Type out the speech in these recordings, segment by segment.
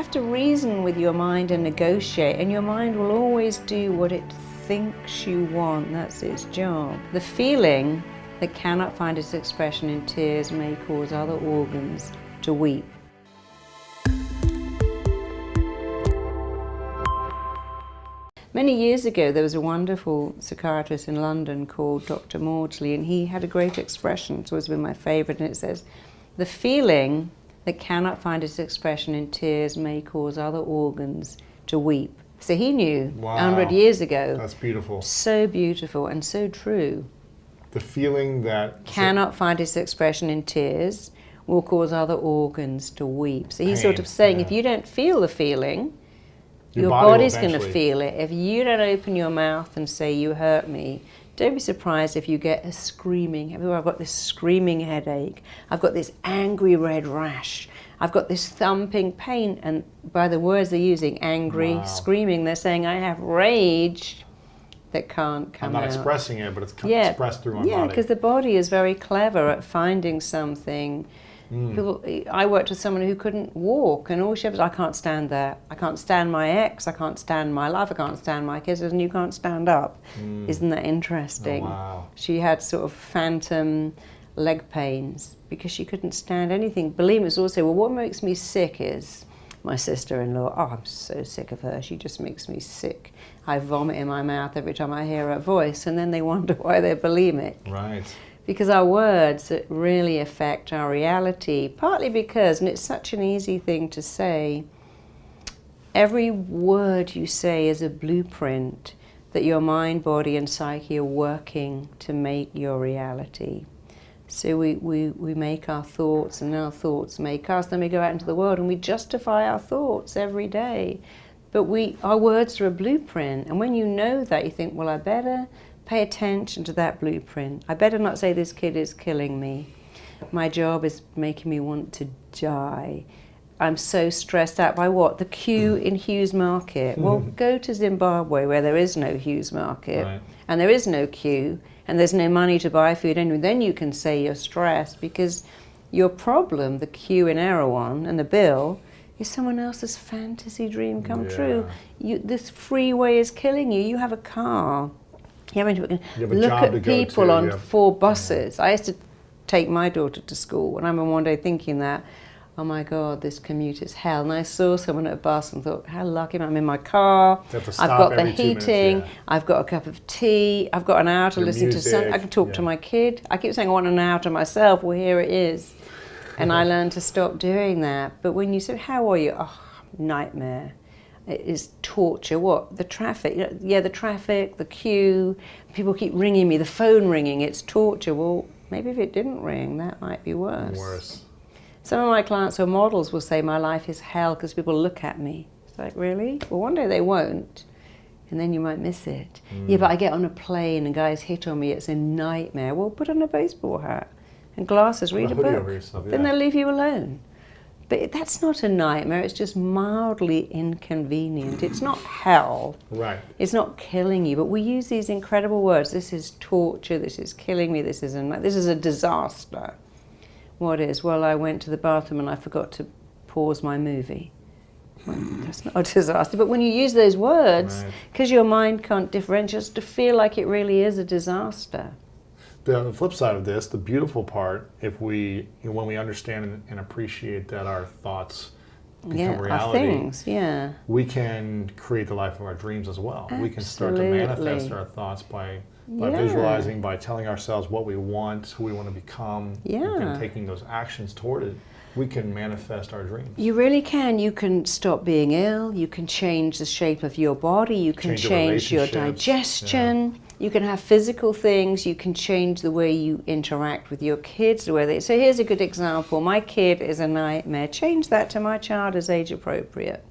have to reason with your mind and negotiate, and your mind will always do what it thinks you want. That's its job. The feeling that cannot find its expression in tears may cause other organs to weep. Many years ago, there was a wonderful psychiatrist in London called Dr. Maudsley, and he had a great expression. It's always been my favorite, and it says, the feeling that cannot find its expression in tears may cause other organs to weep. So he knew 100 years ago. That's beautiful. So beautiful and so true. The feeling that cannot find its expression in tears will cause other organs to weep. So he's sort of saying, if you don't feel the feeling, your body's going to feel it. If you don't open your mouth and say, you hurt me, don't be surprised if you get a screaming. I've got this screaming headache. I've got this angry red rash. I've got this thumping pain. And by the words they're using, angry, screaming, they're saying, I have rage that can't come out. I'm not expressing it, but it's expressed through my body. Yeah, because the body is very clever at finding something. I worked with someone who couldn't walk, and all she was, I can't stand that. I can't stand my ex, I can't stand my life, I can't stand my kids, and you can't stand up. Isn't that interesting? Oh, wow. She had sort of phantom leg pains because she couldn't stand anything. Believe me, it was also, well, what makes me sick is my sister-in-law. Oh, I'm so sick of her. She just makes me sick. I vomit in my mouth every time I hear her voice, and then they wonder why they're bulimic. Right. Because our words really affect our reality, partly because, and it's such an easy thing to say, every word you say is a blueprint that your mind, body, and psyche are working to make your reality. So we make our thoughts, and our thoughts make us, then we go out into the world and we justify our thoughts every day. But our words are a blueprint, and when you know that, you think, well, I better pay attention to that blueprint. I better not say this kid is killing me. My job is making me want to die. I'm so stressed out by what? The queue in Hughes Market. Well, go to Zimbabwe where there is no Hughes Market, and there is no queue, and there's no money to buy food anyway. Then you can say you're stressed, because your problem, the queue in Erewhon and the bill, is someone else's fantasy dream come true. This freeway is killing you. You have a car. You have look at people on 4 buses. I used to take my daughter to school, and I remember one day thinking that, oh my God, this commute is hell. And I saw someone at a bus and thought, how lucky I'm in my car. I've got the heating. I've got a cup of tea. I've got an hour to listen to something. I can talk to my kid. I keep saying I want an hour to myself. Well, here it is. And I learned to stop doing that. But when you say, how are you? Oh, nightmare. It is torture. What? The traffic. Yeah, the traffic, the queue. People keep ringing me, the phone ringing. It's torture. Well, maybe if it didn't ring, that might be worse. Some of my clients who are models will say, my life is hell because people look at me. It's like, really? Well, one day they won't, and then you might miss it. Yeah, but I get on a plane and guys hit on me. It's a nightmare. Well, put on a baseball hat and glasses, read a book. Over yourself, then they'll leave you alone. But that's not a nightmare, it's just mildly inconvenient. It's not hell. Right. It's not killing you, but we use these incredible words. This is torture, this is killing me, this is a disaster. What is? Well, I went to the bathroom and I forgot to pause my movie. Well, that's not a disaster. But when you use those words, because your mind can't differentiate, just to feel like it really is a disaster. The flip side of this, the beautiful part, when we understand and appreciate that our thoughts become reality, our things, we can create the life of our dreams as well. Absolutely. We can start to manifest our thoughts by visualizing, by telling ourselves what we want, who we want to become, and taking those actions toward it. We can manifest our dreams. You really can. You can stop being ill. You can change the shape of your body. You can change your digestion. Yeah. You can have physical things. You can change the way you interact with your kids. So here's a good example. My kid is a nightmare. Change that to my child is age appropriate.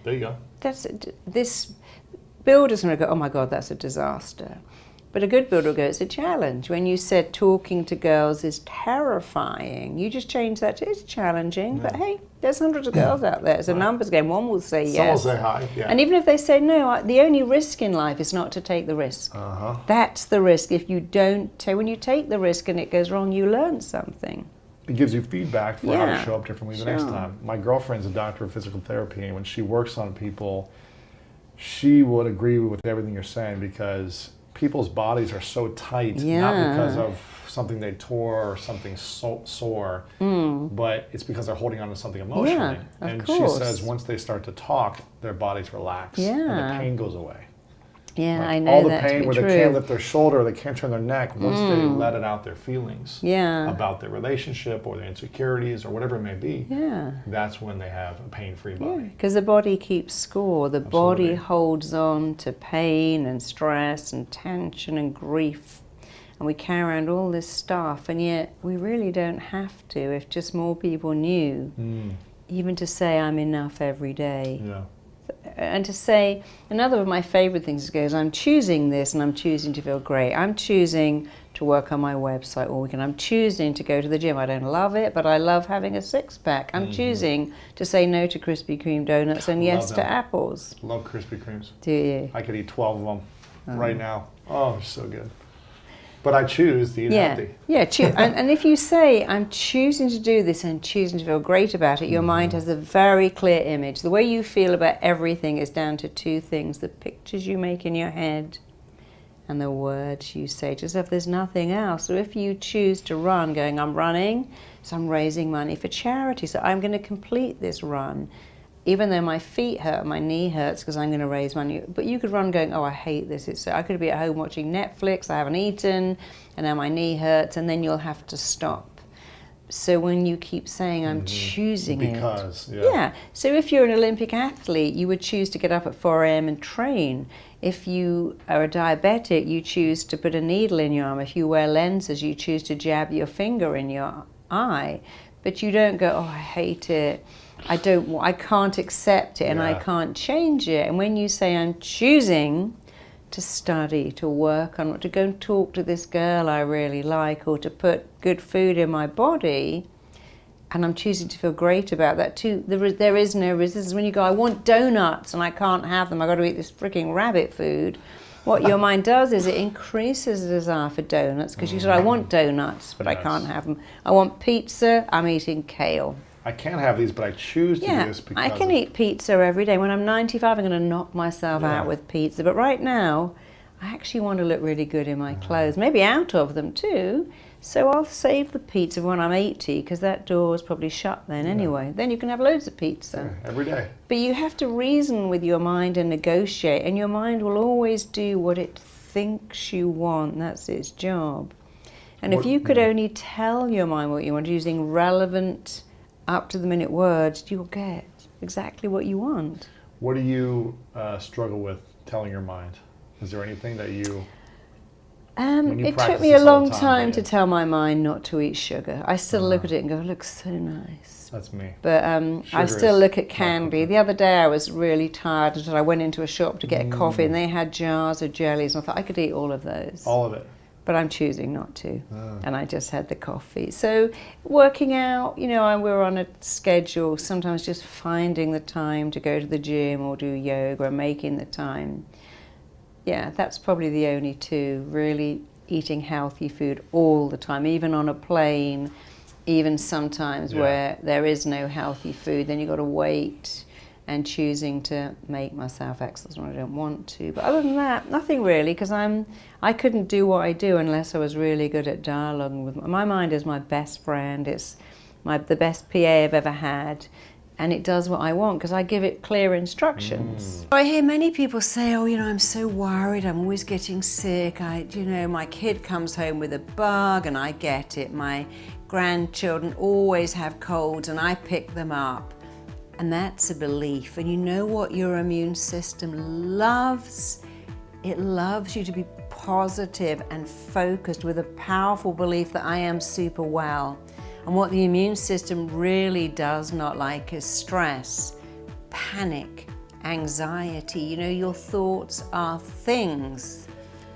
There you go. This builder's going to go, oh my God, that's a disaster. But a good builder will go, it's a challenge. When you said talking to girls is terrifying, you just change that to it's challenging, but hey, there's hundreds of girls out there. It's a numbers game. One will say yes. Some will say hi, And even if they say no, the only risk in life is not to take the risk. That's the risk. If you don't, when you take the risk and it goes wrong, you learn something. it gives you feedback for how to Yeah, show up differently the next time. My girlfriend's a doctor of physical therapy, and when she works on people, she would agree with everything you're saying, because people's bodies are so tight, not because of something they tore or something sore, but it's because they're holding on to something emotionally. And she says once they start to talk, their bodies relax and the pain goes away. Yeah, like I know all the that pain to be where true. they can't lift their shoulder, they can't turn their neck, once they let it out their feelings about their relationship or their insecurities or whatever it may be, that's when they have a pain-free body. Because the body keeps score. The body holds on to pain and stress and tension and grief. And we carry around all this stuff, and yet we really don't have to if just more people knew. Even to say, I'm enough every day. Yeah. And to say, another of my favorite things is, I'm choosing this and I'm choosing to feel great. I'm choosing to work on my website all weekend. I'm choosing to go to the gym. I don't love it, but I love having a six-pack. I'm choosing to say no to Krispy Kreme donuts and yes to apples. Love Krispy Kremes. Do you? I could eat 12 of them right now. Oh, they're so good. But I choose to eat healthy. Yeah, and if you say, I'm choosing to do this and choosing to feel great about it, your mind has a very clear image. The way you feel about everything is down to two things: the pictures you make in your head and the words you say to yourself. There's nothing else. So if you choose to run, going, I'm running, so I'm raising money for charity, so I'm going to complete this run. Even though my feet hurt, my knee hurts because I'm going to raise money. But you could run going, oh, I hate this. I could be at home watching Netflix, I haven't eaten, and now my knee hurts, and then you'll have to stop. So when you keep saying, I'm choosing it. Yeah. So if you're an Olympic athlete, you would choose to get up at 4 a.m. and train. If you are a diabetic, you choose to put a needle in your arm. If you wear lenses, you choose to jab your finger in your eye. But you don't go, oh, I hate it. I can't accept it and I can't change it. And when you say, I'm choosing to study, to work on, to go and talk to this girl I really like, or to put good food in my body, and I'm choosing to feel great about that too, there is no resistance. When you go, I want donuts and I can't have them, I've got to eat this freaking rabbit food, what your mind does is it increases the desire for donuts, because you said, I want donuts, but I can't have them. I want pizza, I'm eating kale. I can't have these, but I choose to do this because I can eat pizza every day. When I'm 95, I'm going to knock myself out with pizza. But right now, I actually want to look really good in my clothes, maybe out of them too. So I'll save the pizza when I'm 80, because that door is probably shut then anyway. Then you can have loads of pizza. Every day. But you have to reason with your mind and negotiate, and your mind will always do what it thinks you want. That's its job. And if you could only tell your mind what you want using relevant, up-to-the-minute words, you'll get exactly what you want. What do you struggle with telling your mind? Is there anything that you... It took me a long time to tell my mind not to eat sugar. I still look at it and go, it looks so nice. That's me. But I still look at candy. The other day I was really tired, and I went into a shop to get a coffee, and they had jars of jellies, and I thought I could eat all of those. All of it. But I'm choosing not to, and I just had the coffee. So working out, we're on a schedule, sometimes just finding the time to go to the gym or do yoga and making the time. Yeah, that's probably the only two, really eating healthy food all the time, even on a plane, even sometimes where there is no healthy food, then you've got to wait, and choosing to make myself exercise when I don't want to. But other than that, nothing really, because I couldn't do what I do unless I was really good at dialoguing with my mind. Is my best friend. It's the best PA I've ever had, and it does what I want because I give it clear instructions. I hear many people say, oh, I'm so worried, I'm always getting sick. My kid comes home with a bug and I get it. My grandchildren always have colds and I pick them up. And that's a belief. And you know what your immune system loves? It loves you to be positive and focused with a powerful belief that I am super well. And what the immune system really does not like is stress, panic, anxiety. Your thoughts are things.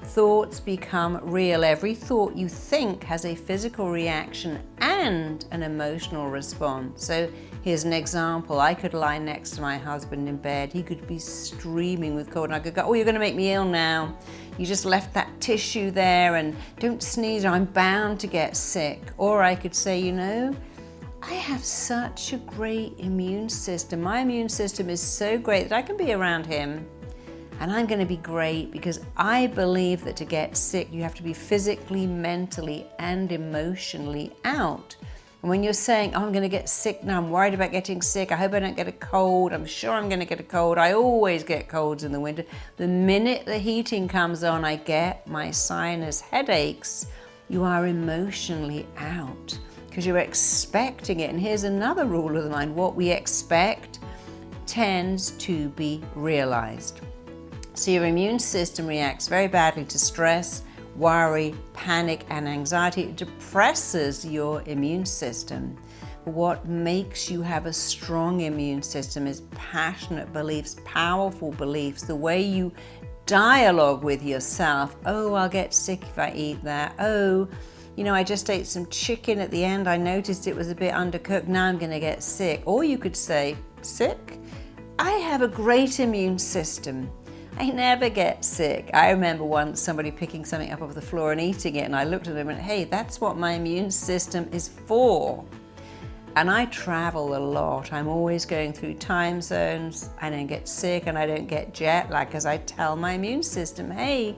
Thoughts become real. Every thought you think has a physical reaction and an emotional response. So Here's an example. I could lie next to my husband in bed. He could be streaming with cold and I could go, oh, you're going to make me ill now. You just left that tissue there and don't sneeze or I'm bound to get sick. Or I could say, you know, I have such a great immune system. My immune system is so great that I can be around him and I'm going to be great because I believe that to get sick, you have to be physically, mentally, and emotionally out. And when you're saying, oh, I'm going to get sick now, I'm worried about getting sick, I hope I don't get a cold, I'm sure I'm going to get a cold, I always get colds in the winter. The minute the heating comes on, I get my sinus headaches. You are emotionally out because you're expecting it. And here's another rule of the mind. What we expect tends to be realized. So your immune system reacts very badly to stress, worry, panic, and anxiety. It depresses your immune system. But what makes you have a strong immune system is passionate beliefs, powerful beliefs, the way you dialogue with yourself. Oh, I'll get sick if I eat that. Oh, you know, I just ate some chicken at the end. I noticed it was a bit undercooked. Now I'm going to get sick. Or you could say, sick? I have a great immune system. I never get sick. I remember once somebody picking something up off the floor and eating it, and I looked at them and went, hey, that's what my immune system is for. And I travel a lot. I'm always going through time zones. I don't get sick and I don't get jet lag because I tell my immune system, hey,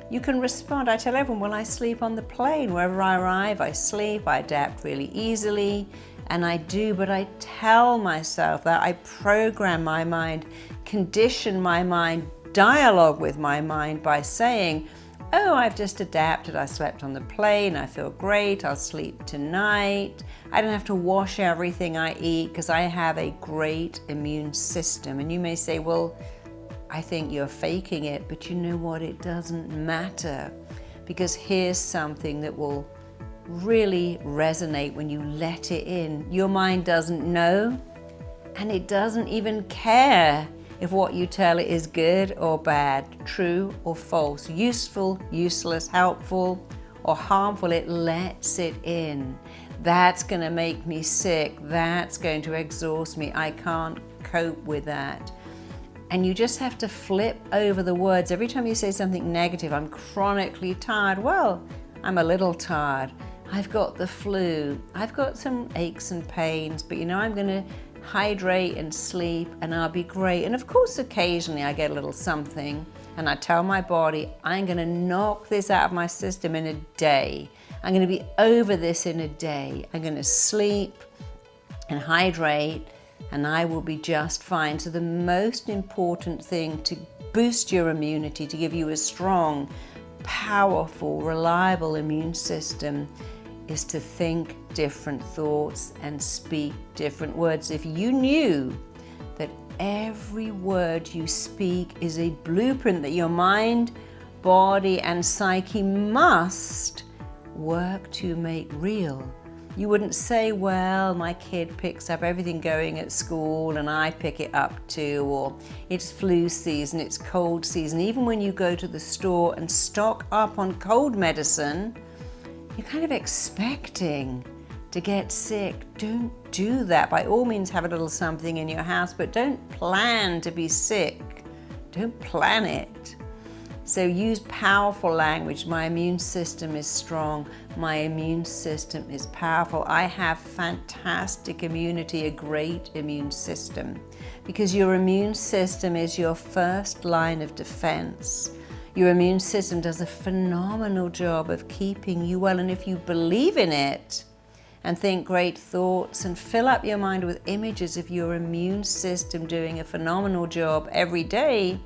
you can respond. I tell everyone, well, I sleep on the plane. Wherever I arrive, I sleep. I adapt really easily, and I do, but I tell myself that. I program my mind, condition my mind, dialogue with my mind by saying, oh, I've just adapted. I slept on the plane. I feel great. I'll sleep tonight. I don't have to wash everything I eat because I have a great immune system. And you may say, well, I think you're faking it, but you know what? It doesn't matter, because here's something that will really resonate when you let it in. Your mind doesn't know, and it doesn't even care if what you tell it is good or bad, true or false, useful, useless, helpful, or harmful. It lets it in. That's going to make me sick. That's going to exhaust me. I can't cope with that. And you just have to flip over the words. Every time you say something negative, I'm chronically tired. Well, I'm a little tired. I've got the flu. I've got some aches and pains, but you know, I'm going to hydrate and sleep and I'll be great. And of course, occasionally I get a little something and I tell my body, I'm going to knock this out of my system in a day. I'm going to be over this in a day. I'm going to sleep and hydrate and I will be just fine. So the most important thing to boost your immunity, to give you a strong, powerful, reliable immune system, is to think different thoughts and speak different words. If you knew that every word you speak is a blueprint that your mind, body, and psyche must work to make real, you wouldn't say, well, my kid picks up everything going at school and I pick it up too, or it's flu season, it's cold season. Even when you go to the store and stock up on cold medicine, you're kind of expecting to get sick. Don't do that. By all means, have a little something in your house, but don't plan to be sick. Don't plan it. So use powerful language. My immune system is strong. My immune system is powerful. I have fantastic immunity, a great immune system, because your immune system is your first line of defense. Your immune system does a phenomenal job of keeping you well. And if you believe in it and think great thoughts and fill up your mind with images of your immune system doing a phenomenal job every day,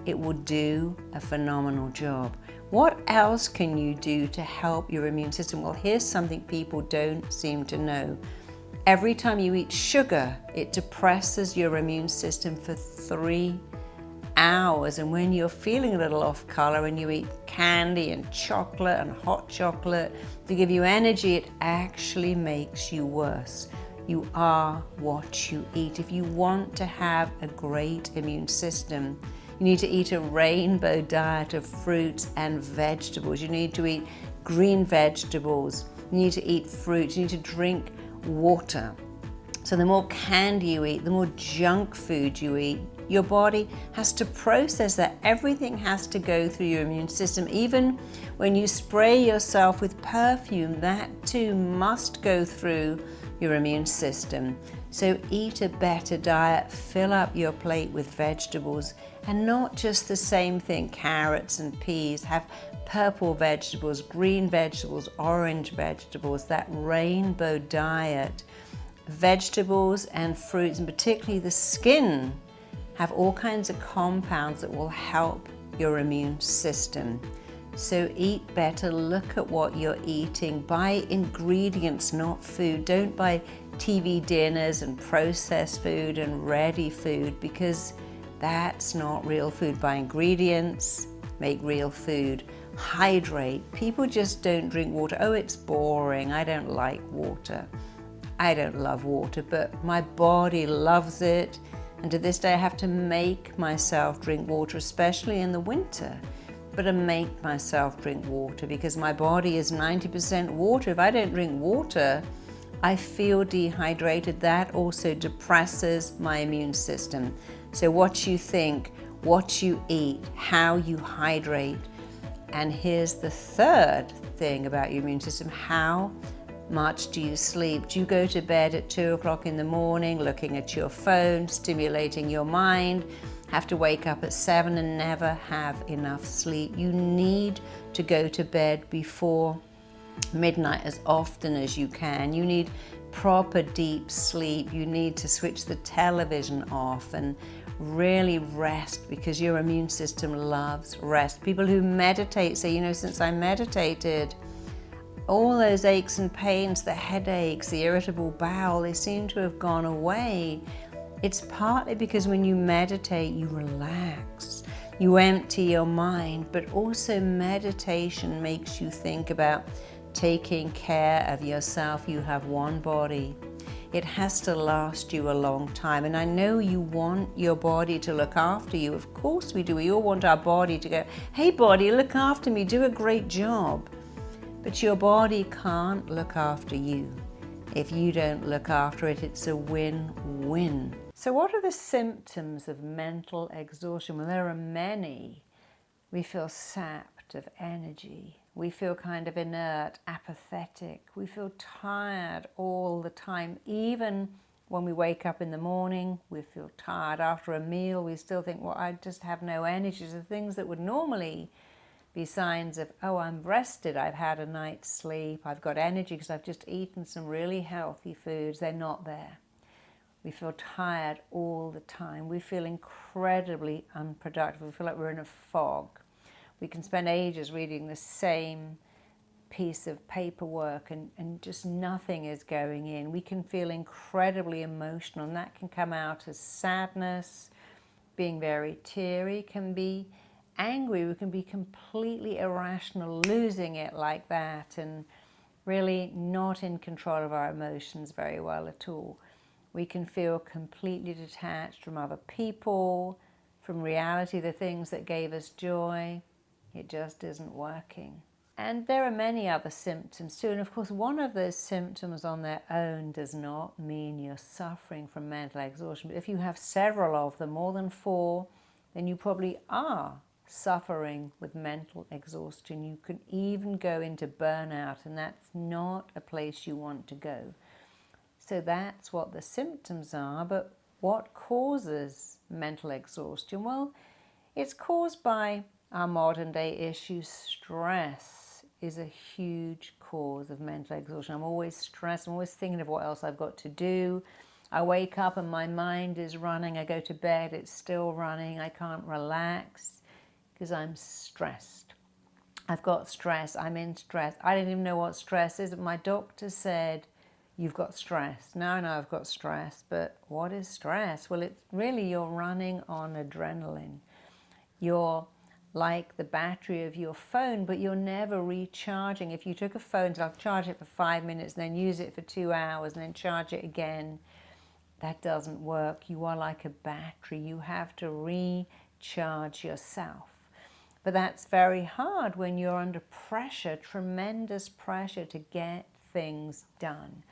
it will do a phenomenal job. What else can you do to help your immune system? Well, here's something people don't seem to know. Every time you eat sugar, it depresses your immune system for 3 hours. And when you're feeling a little off color and you eat candy and chocolate and hot chocolate to give you energy, it actually makes you worse. You are what you eat. If you want to have a great immune system, you need to eat a rainbow diet of fruits and vegetables. You need to eat green vegetables. You need to eat fruits. You need to drink water. So the more candy you eat, the more junk food you eat, your body has to process that. Everything has to go through your immune system. Even when you spray yourself with perfume, that too must go through your immune system. So eat a better diet, fill up your plate with vegetables, and not just the same thing, carrots and peas. Have purple vegetables, green vegetables, orange vegetables, that rainbow diet. Vegetables and fruits, and particularly the skin, have all kinds of compounds that will help your immune system. So eat better, look at what you're eating, buy ingredients, not food. Don't buy TV dinners and processed food and ready food, because that's not real food. Buy ingredients, make real food. Hydrate. People just don't drink water. Oh, it's boring, I don't like water. I don't love water, but my body loves it. And to this day, I have to make myself drink water, especially in the winter. But I make myself drink water because my body is 90% water. If I don't drink water, I feel dehydrated. That also depresses my immune system. So what you think, what you eat, how you hydrate. And here's the third thing about your immune system: how much do you sleep? Do you go to bed at 2 o'clock in the morning looking at your phone, stimulating your mind, have to wake up at 7 and never have enough sleep? You need to go to bed before midnight as often as you can. You need proper deep sleep. You need to switch the television off and really rest, because your immune system loves rest. People who meditate say, since I meditated, all those aches and pains, the headaches, the irritable bowel, they seem to have gone away. It's partly because when you meditate, you relax, you empty your mind, but also meditation makes you think about taking care of yourself. You have one body. It has to last you a long time. And I know you want your body to look after you. Of course we do. We all want our body to go, hey body, look after me, do a great job. But your body can't look after you. If you don't look after it, it's a win-win. So what are the symptoms of mental exhaustion? Well, there are many. We feel sapped of energy. We feel kind of inert, apathetic. We feel tired all the time. Even when we wake up in the morning, we feel tired. After a meal, we still think, well, I just have no energy. So things that would normally be signs of, oh, I'm rested, I've had a night's sleep, I've got energy because I've just eaten some really healthy foods, they're not there. We feel tired all the time. We feel incredibly unproductive. We feel like we're in a fog. We can spend ages reading the same piece of paperwork and just nothing is going in. We can feel incredibly emotional, and that can come out as sadness, being very teary, can be angry, we can be completely irrational, losing it like that, and really not in control of our emotions very well at all. We can feel completely detached from other people, from reality, the things that gave us joy. It just isn't working. And there are many other symptoms too, and of course one of those symptoms on their own does not mean you're suffering from mental exhaustion. But if you have several of them, more than 4, then you probably are suffering with mental exhaustion. You can even go into burnout, and that's not a place you want to go. So that's what the symptoms are. But what causes mental exhaustion? Well, it's caused by our modern day issues. Stress is a huge cause of mental exhaustion. I'm always stressed. I'm always thinking of what else I've got to do. I wake up and my mind is running. I go to bed, it's still running. I can't relax because I'm stressed. I've got stress. I'm in stress. I didn't even know what stress is. But my doctor said, you've got stress. Now I know I've got stress, but what is stress? Well, it's really you're running on adrenaline. You're like the battery of your phone, but you're never recharging. If you took a phone, I'll charge it for 5 minutes, and then use it for 2 hours, and then charge it again, that doesn't work. You are like a battery. You have to recharge yourself. But that's very hard when you're under pressure, tremendous pressure to get things done.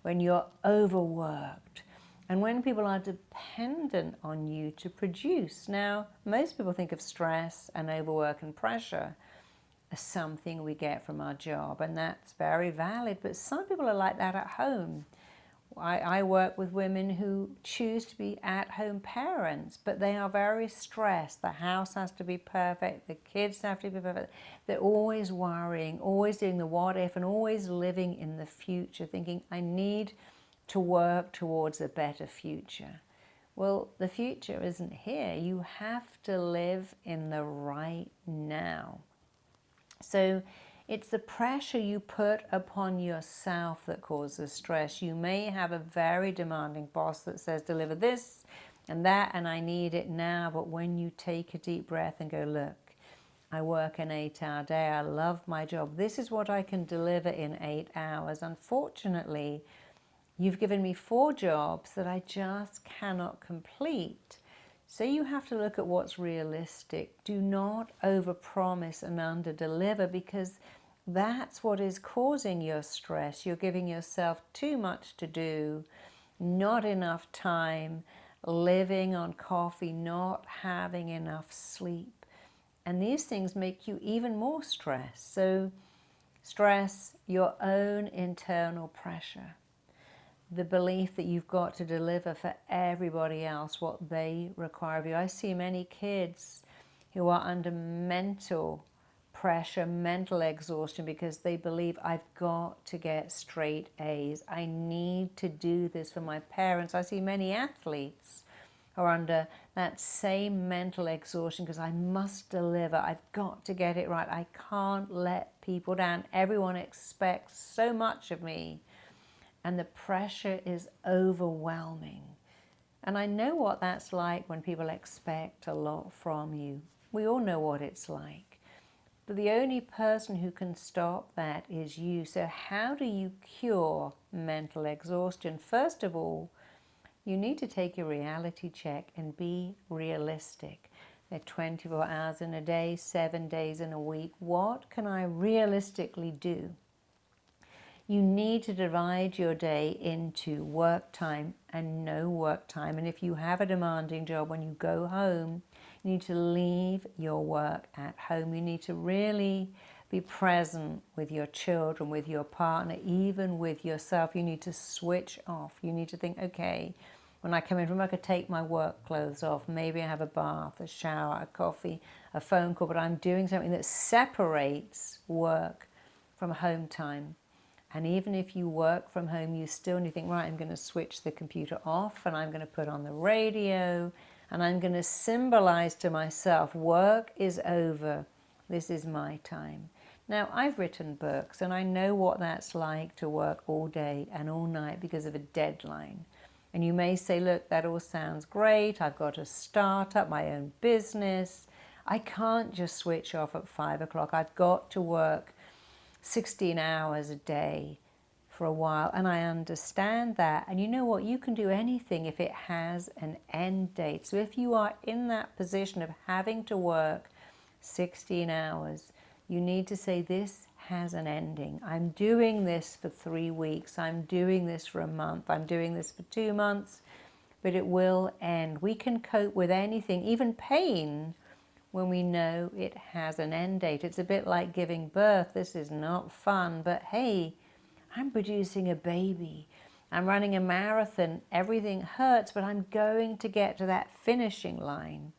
when you're overworked, and when people are dependent on you to produce. Now, most people think of stress and overwork and pressure as something we get from our job, and that's very valid, but some people are like that at home. I work with women who choose to be at-home parents, but they are very stressed. The house has to be perfect, the kids have to be perfect. They're always worrying, always doing the what if, and always living in the future, thinking, I need to work towards a better future. Well, the future isn't here. You have to live in the right now. So it's the pressure you put upon yourself that causes stress. You may have a very demanding boss that says, deliver this and that, and I need it now. But when you take a deep breath and go, look, I work an 8-hour day. I love my job. This is what I can deliver in 8 hours. Unfortunately, you've given me 4 jobs that I just cannot complete. So you have to look at what's realistic. Do not overpromise and underdeliver, because that's what is causing your stress. You're giving yourself too much to do, not enough time, living on coffee, not having enough sleep. And these things make you even more stressed. So stress, your own internal pressure, the belief that you've got to deliver for everybody else what they require of you. I see many kids who are under mental pressure, mental exhaustion, because they believe I've got to get straight A's. I need to do this for my parents. I see many athletes who are under that same mental exhaustion because I must deliver. I've got to get it right. I can't let people down. Everyone expects so much of me. And the pressure is overwhelming. And I know what that's like when people expect a lot from you. We all know what it's like. But the only person who can stop that is you. So how do you cure mental exhaustion? First of all, you need to take a reality check and be realistic. There are 24 hours in a day, 7 days in a week. What can I realistically do? You need to divide your day into work time and no work time. And if you have a demanding job, when you go home, you need to leave your work at home. You need to really be present with your children, with your partner, even with yourself. You need to switch off. You need to think, okay, when I come in from work, I take my work clothes off. Maybe I have a bath, a shower, a coffee, a phone call, but I'm doing something that separates work from home time. And even if you work from home, you still need to think, right, I'm going to switch the computer off and I'm going to put on the radio and I'm going to symbolize to myself, work is over. This is my time. Now, I've written books and I know what that's like to work all day and all night because of a deadline. And you may say, look, that all sounds great. I've got to start up my own business. I can't just switch off at 5 o'clock. I've got to work 16 hours a day for a while, and I understand that. And you know what? You can do anything if it has an end date. So if you are in that position of having to work 16 hours, you need to say, this has an ending. I'm doing this for 3 weeks. I'm doing this for a month. I'm doing this for 2 months, but it will end. We can cope with anything, even pain, when we know it has an end date. It's a bit like giving birth. This is not fun, but hey, I'm producing a baby. I'm running a marathon. Everything hurts, but I'm going to get to that finishing line.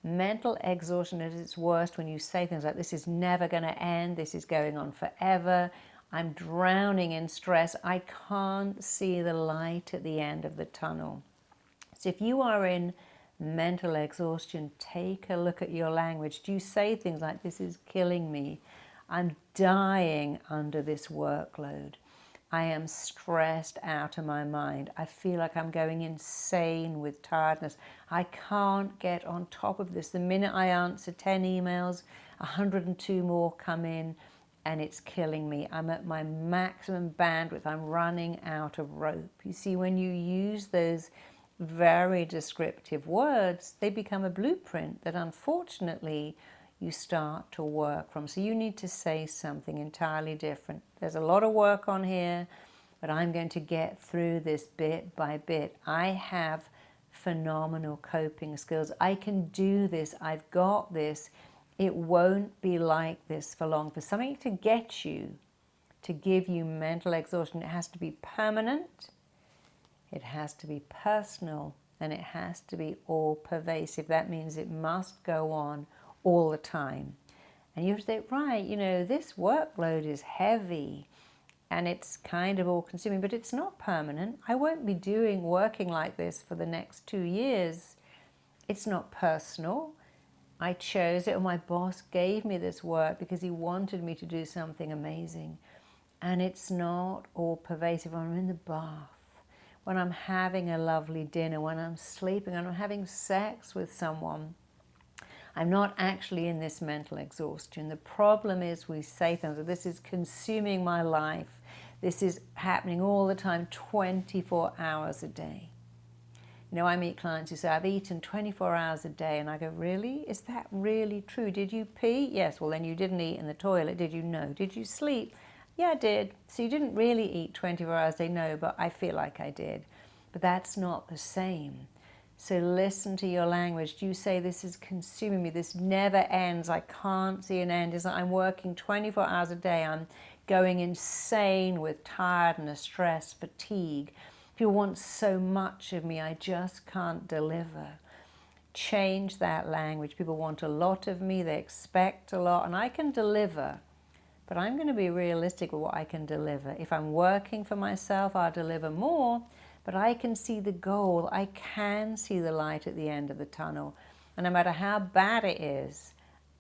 Mental exhaustion at its worst when you say things like, this is never going to end, this is going on forever, I'm drowning in stress, I can't see the light at the end of the tunnel. So if you are in mental exhaustion, take a look at your language. Do you say things like, this is killing me, I'm dying under this workload, I am stressed out of my mind, I feel like I'm going insane with tiredness, I can't get on top of this. The minute I answer 10 emails, 102 more come in and it's killing me. I'm at my maximum bandwidth, I'm running out of rope. You see, when you use those very descriptive words, they become a blueprint that unfortunately you start to work from. So you need to say something entirely different. There's a lot of work on here. but I'm going to get through this bit by bit. I have phenomenal coping skills. I can do this. I've got this. It won't be like this for long. For something to get you, to give you mental exhaustion, it has to be permanent, it has to be personal, and it has to be all pervasive. That means it must go on all the time. And you have to think, right, you know, this workload is heavy and it's kind of all consuming, but it's not permanent. I won't be working like this for the next 2 years. It's not personal. I chose it, or my boss gave me this work because he wanted me to do something amazing. And it's not all pervasive. When I'm in the bath, when I'm having a lovely dinner, when I'm sleeping, when I'm having sex with someone, I'm not actually in this mental exhaustion. The problem is we say things like, this is consuming my life. This is happening all the time, 24 hours a day. You know, I meet clients who say, I've eaten 24 hours a day. And I go, really? Is that really true? Did you pee? Yes. Well, then you didn't eat in the toilet. Did you? No. Did you sleep? Yeah, I did. So you didn't really eat 24 hours a day? No, but I feel like I did. But that's not the same. So listen to your language. Do you say, this is consuming me, this never ends, I can't see an end? Is that I'm working 24 hours a day, I'm going insane with tiredness, stress, fatigue. People want so much of me, I just can't deliver. Change that language. People want a lot of me, they expect a lot, and I can deliver. But I'm going to be realistic with what I can deliver. If I'm working for myself, I'll deliver more. But I can see the goal. I can see the light at the end of the tunnel. And no matter how bad it is,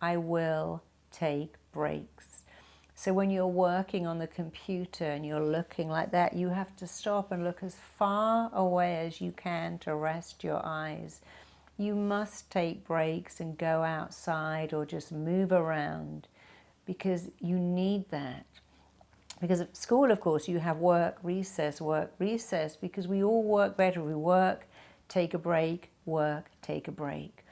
I will take breaks. So when you're working on the computer and you're looking like that, you have to stop and look as far away as you can to rest your eyes. You must take breaks and go outside or just move around because you need that. Because at school, of course, you have work, recess, because we all work better. We work, take a break, work, take a break.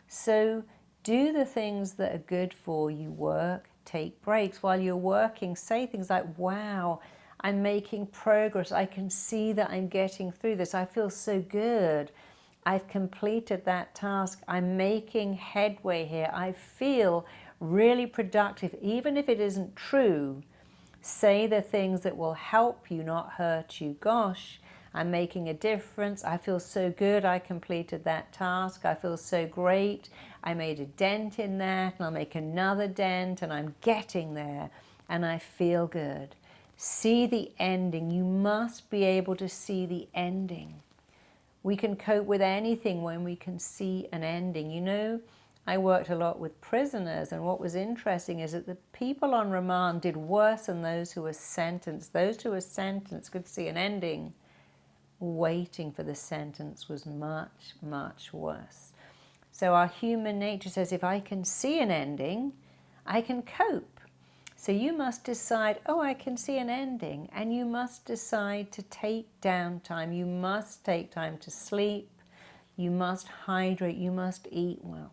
So do the things that are good for you, work, take breaks. While you're working, say things like, wow, I'm making progress. I can see that I'm getting through this. I feel so good. I've completed that task. I'm making headway here. I feel really productive, even if it isn't true. Say the things that will help you, not hurt you. Gosh, I'm making a difference. I feel so good. I completed that task. I feel so great. I made a dent in that, and I'll make another dent, and I'm getting there, and I feel good. See the ending. You must be able to see the ending. We can cope with anything when we can see an ending. You know, I worked a lot with prisoners, and what was interesting is that the people on remand did worse than those who were sentenced. Those who were sentenced could see an ending. Waiting for the sentence was much, much worse. So our human nature says, if I can see an ending, I can cope. So you must decide, oh, I can see an ending, and you must decide to take downtime. You must take time to sleep. You must hydrate. You must eat well.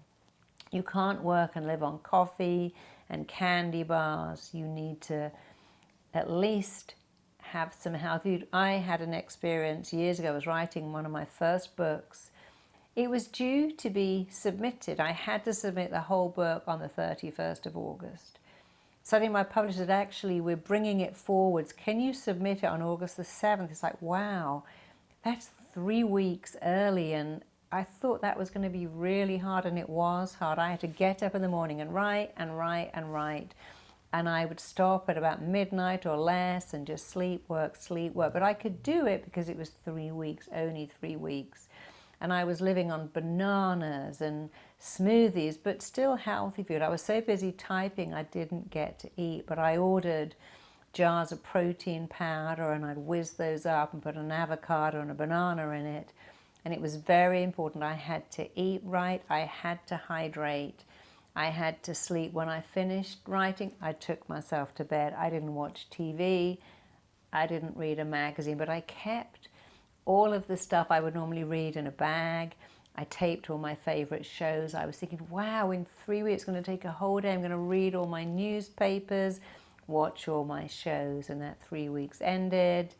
You can't work and live on coffee and candy bars. You need to at least have some healthy food. I had an experience years ago. I was writing one of my first books. It was due to be submitted. I had to submit the whole book on the 31st of August. Suddenly my publisher said, actually, we're bringing it forwards. Can you submit it on August the 7th? It's like, wow, that's 3 weeks early. And I thought that was going to be really hard, and it was hard. I had to get up in the morning and write and write and write. And I would stop at about midnight or less and just sleep, work. But I could do it because it was 3 weeks, only 3 weeks. And I was living on bananas and smoothies, but still healthy food. I was so busy typing I didn't get to eat, but I ordered jars of protein powder and I'd whiz those up and put an avocado and a banana in it. And it was very important. I had to eat right, I had to hydrate, I had to sleep. When I finished writing, I took myself to bed. I didn't watch TV, I didn't read a magazine, but I kept all of the stuff I would normally read in a bag. I taped all my favorite shows. I was thinking, wow, in 3 weeks, it's going to take a whole day. I'm going to read all my newspapers, watch all my shows. And that 3 weeks ended.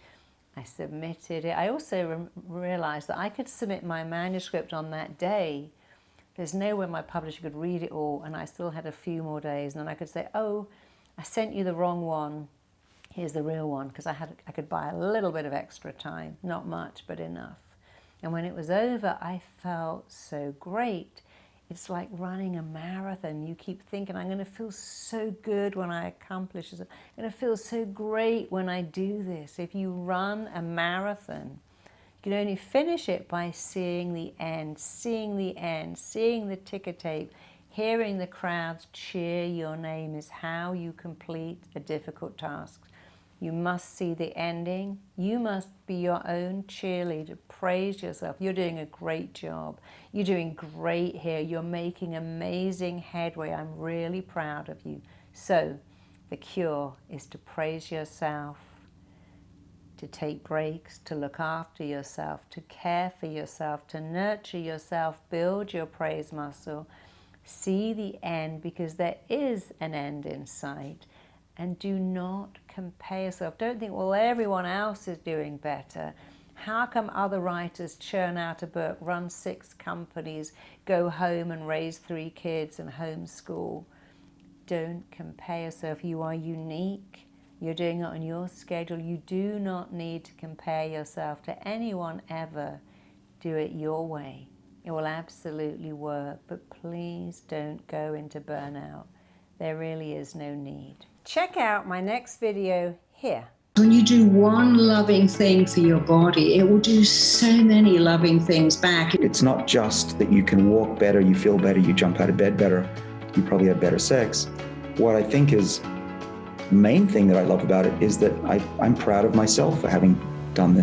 I submitted it. I also realized that I could submit my manuscript on that day. There's no way my publisher could read it all, and I still had a few more days, and then I could say, oh, I sent you the wrong one. Here's the real one, because I could buy a little bit of extra time, not much, but enough. And when it was over, I felt so great. It's like running a marathon. You keep thinking, I'm going to feel so good when I accomplish this. I'm going to feel so great when I do this. If you run a marathon, you can only finish it by seeing the end, seeing the ticker tape, hearing the crowds cheer your name is how you complete a difficult task. You must see the ending. You must be your own cheerleader. Praise yourself. You're doing a great job. You're doing great here. You're making amazing headway. I'm really proud of you. So the cure is to praise yourself, to take breaks, to look after yourself, to care for yourself, to nurture yourself, build your praise muscle, see the end, because there is an end in sight. And do not compare yourself. Don't think, well, everyone else is doing better. How come other writers churn out a book, run 6 companies, go home and raise 3 kids and homeschool? Don't compare yourself. You are unique. You're doing it on your schedule. You do not need to compare yourself to anyone ever. Do it your way. It will absolutely work. But please don't go into burnout. There really is no need. Check out my next video here. When you do one loving thing for your body, it will do so many loving things back. It's not just that you can walk better, you feel better, you jump out of bed better, you probably have better sex. What I think is the main thing that I love about it is that I'm proud of myself for having done this.